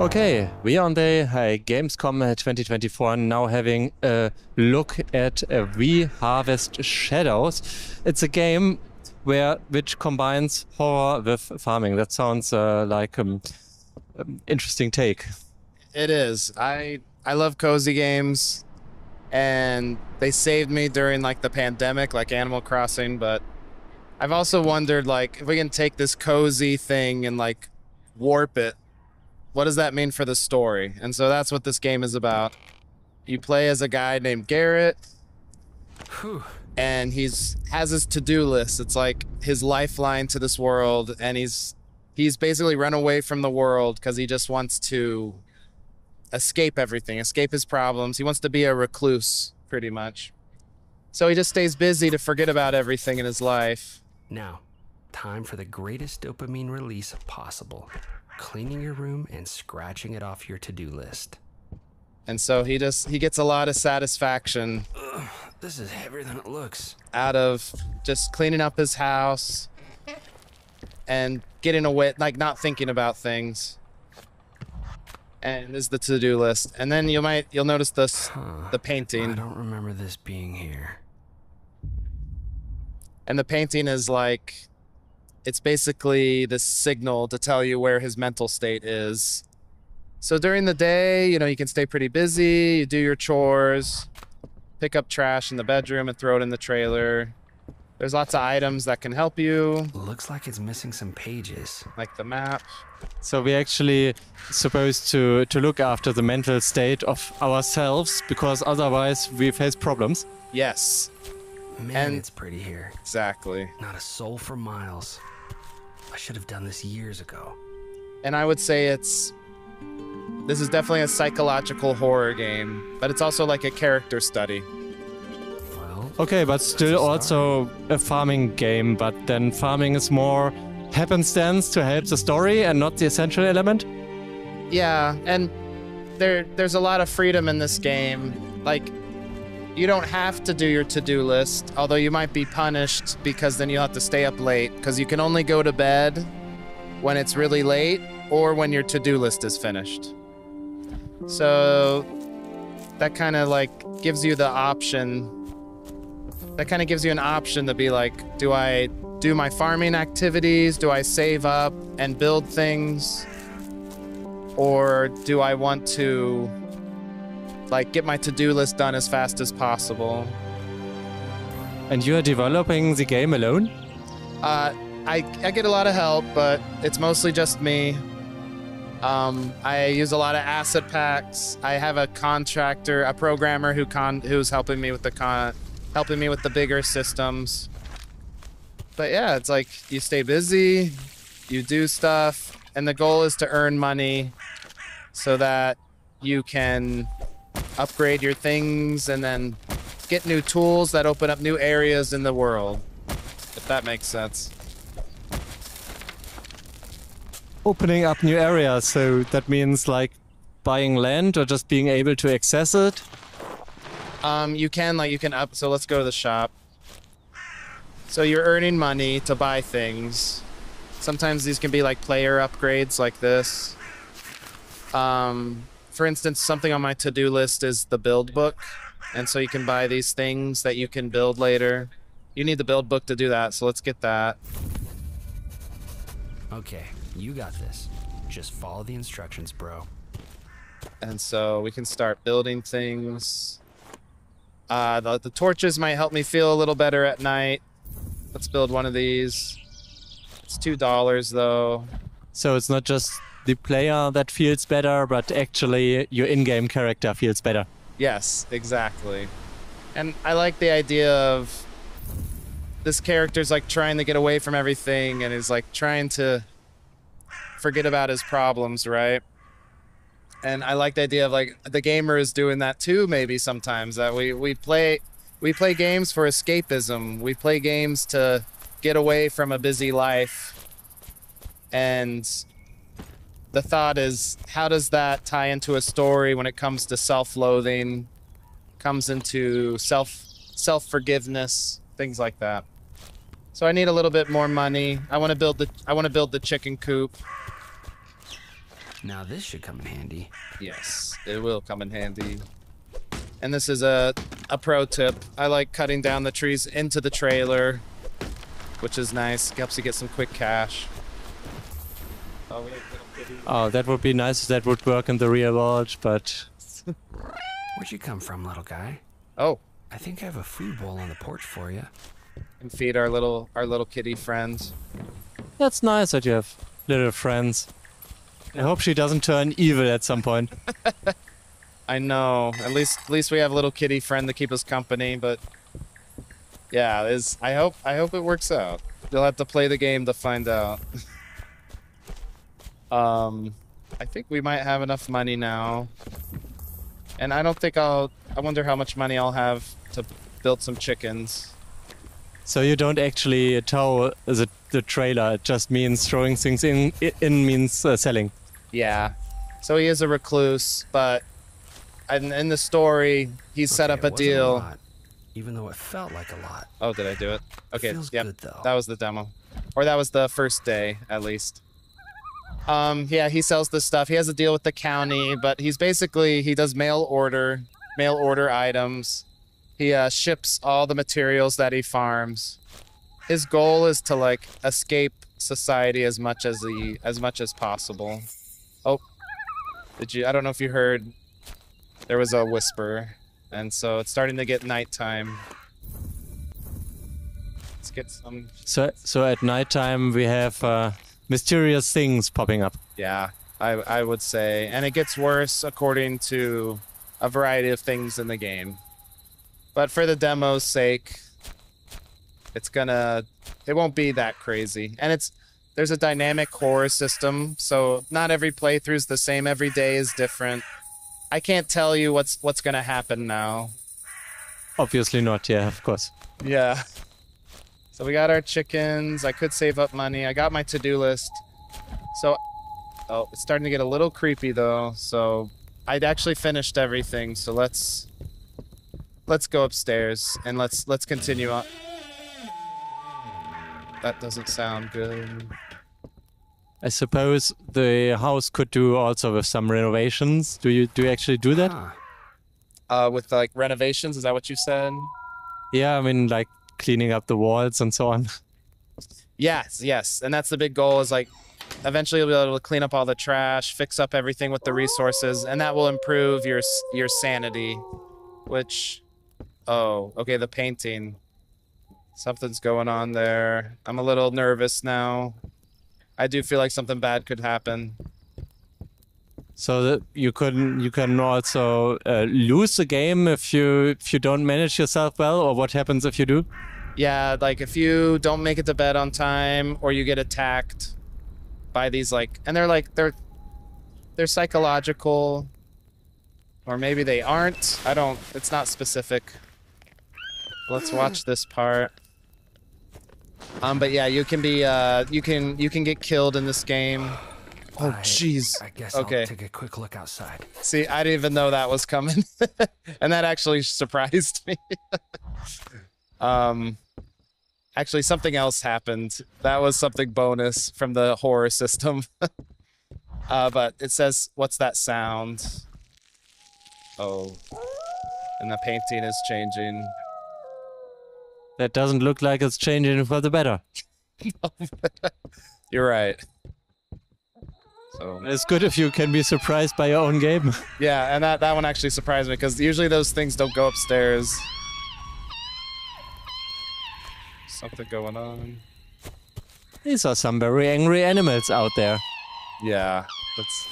Okay, we are on the Gamescom 2024 now having a look at We Harvest Shadows. It's a game which combines horror with farming. That sounds like interesting take. It is. I love cozy games, and they saved me during like the pandemic, like Animal Crossing. But I've also wondered, like, if we can take this cozy thing and like warp it, what does that mean for the story? And so that's what this game is about. You play as a guy named Garrett, and has his to-do list. It's like his lifeline to this world, and he's basically run away from the world because he just wants to escape everything, escape his problems. He wants to be a recluse, pretty much. So he just stays busy to forget about everything in his life. Now, time for the greatest dopamine release possible. Cleaning your room and scratching it off your to-do list. And so he gets a lot of satisfaction. Ugh, this is heavier than it looks. Out of just cleaning up his house and getting away, like not thinking about things. And this is the to-do list. And then you'll notice the painting. I don't remember this being here. And the painting is like, it's basically the signal to tell you where his mental state is. So during the day, you can stay pretty busy, you do your chores, pick up trash in the bedroom and throw it in the trailer. There's lots of items that can help you. Looks like it's missing some pages. Like the map. So we're actually supposed to look after the mental state of ourselves, because otherwise we face problems. Yes. Man, it's pretty here. Exactly. Not a soul for miles. I should have done this years ago. And I would say this is definitely a psychological horror game, but it's also like a character study. Well, okay, but still also a farming game, but then farming is more happenstance to help the story and not the essential element? Yeah, and there's a lot of freedom in this game. Like, you don't have to do your to-do list, although you might be punished because then you'll have to stay up late, because you can only go to bed when it's really late or when your to-do list is finished. So that kind of like gives you the option. That kind of gives you an option to be like, do I do my farming activities? Do I save up and build things? Or do I want to like get my to-do list done as fast as possible? And you are developing the game alone? I get a lot of help, but it's mostly just me. I use a lot of asset packs. I have a contractor, a programmer who's helping me with the bigger systems. But yeah, it's like you stay busy, you do stuff, and the goal is to earn money so that you can upgrade your things and then get new tools that open up new areas in the world, if that makes sense. Opening up new areas, so that means like buying land or just being able to access it? You can so let's go to the shop. So you're earning money to buy things. Sometimes these can be like player upgrades like this. For instance, something on my to-do list is the build book. And so you can buy these things that you can build later. You need the build book to do that, so let's get that. Okay, you got this. Just follow the instructions, bro. And so we can start building things. The torches might help me feel a little better at night. Let's build one of these. It's $2 though. So it's not just the player that feels better, but actually your in-game character feels better. Yes, exactly. And I like the idea of this character's like trying to get away from everything and is like trying to forget about his problems, right? And I like the idea of like the gamer is doing that too, maybe sometimes, that we play games for escapism. We play games to get away from a busy life. And the thought is, how does that tie into a story when it comes to self-loathing, comes into self-forgiveness, things like that. So I need a little bit more money. I want to build the chicken coop. Now this should come in handy. Yes, it will come in handy. And this is a pro tip. I like cutting down the trees into the trailer, which is nice. Helps you get some quick cash. Oh, we have little kitty. Oh, that would be nice if that would work in the real world, but... Where'd you come from, little guy? Oh, I think I have a food bowl on the porch for you. and feed our little kitty friends. That's nice that you have little friends. I hope she doesn't turn evil at some point. I know. At least we have a little kitty friend to keep us company, but yeah, I hope it works out. You'll have to play the game to find out. I think we might have enough money now. And I don't think I wonder how much money I'll have to build some chickens. So you don't actually tow the trailer, it just means throwing things in means selling. Yeah. So he is a recluse, but in the story, he's set up a It wasn't deal. lot, even though it felt like a lot. Oh, did I do it? Okay, Feels yep. good, though. That was the demo. Or that was the first day, at least. Yeah, he sells this stuff. He has a deal with the county, but he does mail order items. He ships all the materials that he farms. His goal is to like escape society as much as possible. Oh, I don't know if you heard. There was a whisper, and so it's starting to get nighttime. Let's get some. So at nighttime we have mysterious things popping up. Yeah, I would say, and it gets worse according to a variety of things in the game. But for the demo's sake, it won't be that crazy. And there's a dynamic horror system, so not every playthrough's the same. Every day is different. I can't tell you what's gonna happen now. Obviously not, yeah, of course. Yeah. So we got our chickens. I could save up money. I got my to-do list. So, oh, it's starting to get a little creepy though. So I'd actually finished everything. So let's go upstairs and let's continue on. That doesn't sound good. I suppose the house could do also with some renovations. Do you actually do that? Huh. With like renovations, is that what you said? Yeah, I mean like cleaning up the walls and so on. Yes. And that's the big goal is like eventually you'll be able to clean up all the trash, fix up everything with the resources, and that will improve your sanity, which, oh, okay, the painting. Something's going on there. I'm a little nervous now. I do feel like something bad could happen. So that you can also lose the game if you don't manage yourself well, or what happens if you do? Yeah, like if you don't make it to bed on time or you get attacked by these they're psychological, or maybe they aren't. It's not specific. Let's watch this part. But yeah, you can be you can get killed in this game. Oh jeez. I guess Okay. I'll take a quick look outside. See, I didn't even know that was coming. And that actually surprised me. Actually something else happened. That was something bonus from the horror system. But it says, what's that sound? Oh. And the painting is changing. That doesn't look like it's changing for the better. You're right. So It's good if you can be surprised by your own game. yeah, and that one actually surprised me because usually those things don't go upstairs. Something going on. These are some very angry animals out there. Yeah, that's.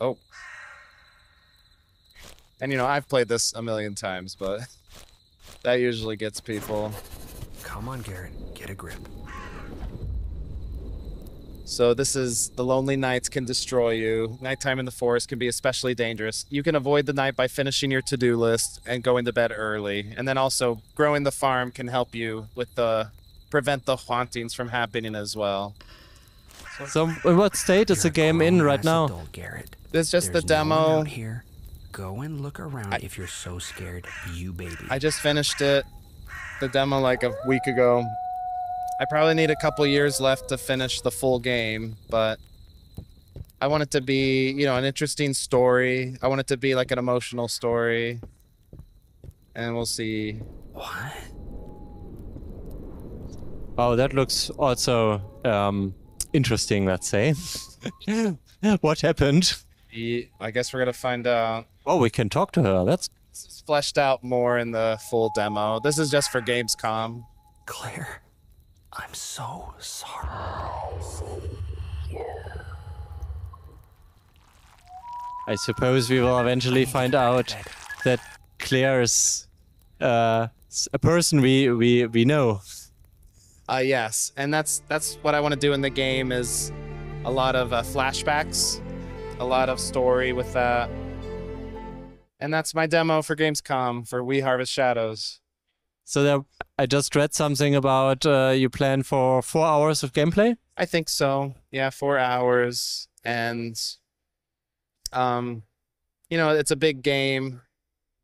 Oh. And I've played this a million times, but that usually gets people. Come on, Garrett, get a grip. So this is the lonely nights can destroy you. Nighttime in the forest can be especially dangerous. You can avoid the night by finishing your to-do list and going to bed early. And then also growing the farm can help you with prevent the hauntings from happening as well. So in what state is the You're a game in right grown-ass now? adult, Garrett. This is just There's the no one demo. out here. Go and look around if you're so scared, you baby. I just finished it, the demo like a week ago. I probably need a couple years left to finish the full game, but I want it to be, you know, an interesting story. I want it to be like an emotional story. And we'll see. What? Oh, that looks also interesting, let's say. What happened? I guess we're gonna find out. Oh, we can talk to her. This is fleshed out more in the full demo. This is just for Gamescom. Claire, I'm so sorry. I suppose we will eventually find out that Claire is a person we know. Yes, and that's what I want to do in the game is a lot of flashbacks, a lot of story with that. And that's my demo for Gamescom for We Harvest Shadows. So there, I just read something about you plan for 4 hours of gameplay? I think so. Yeah, 4 hours. And, you know, it's a big game,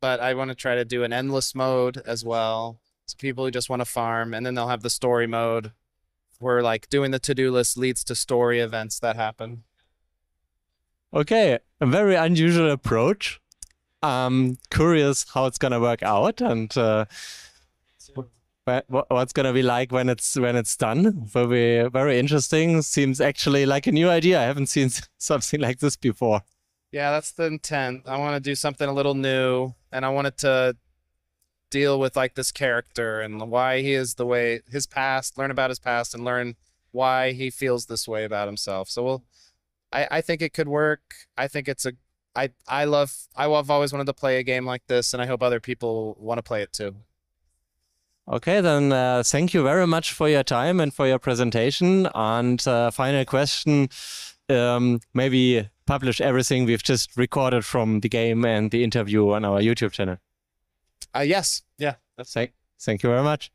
but I want to try to do an endless mode as well. So people who just want to farm, and then they'll have the story mode where like doing the to-do list leads to story events that happen. Okay, a very unusual approach. Curious how it's gonna work out and what's gonna be like when it's done. Will be very interesting. Seems actually like a new idea. I haven't seen something like this before. Yeah, that's the intent. I want to do something a little new, and I wanted to deal with like this character and why he is the way, his past, learn about his past and learn why he feels this way about himself. So I think it could work. I think it's I've always wanted to play a game like this, and I hope other people want to play it too. Okay, then thank you very much for your time and for your presentation. And final question, maybe publish everything we've just recorded from the game and the interview on our YouTube channel. Yes. Yeah. Thank you very much.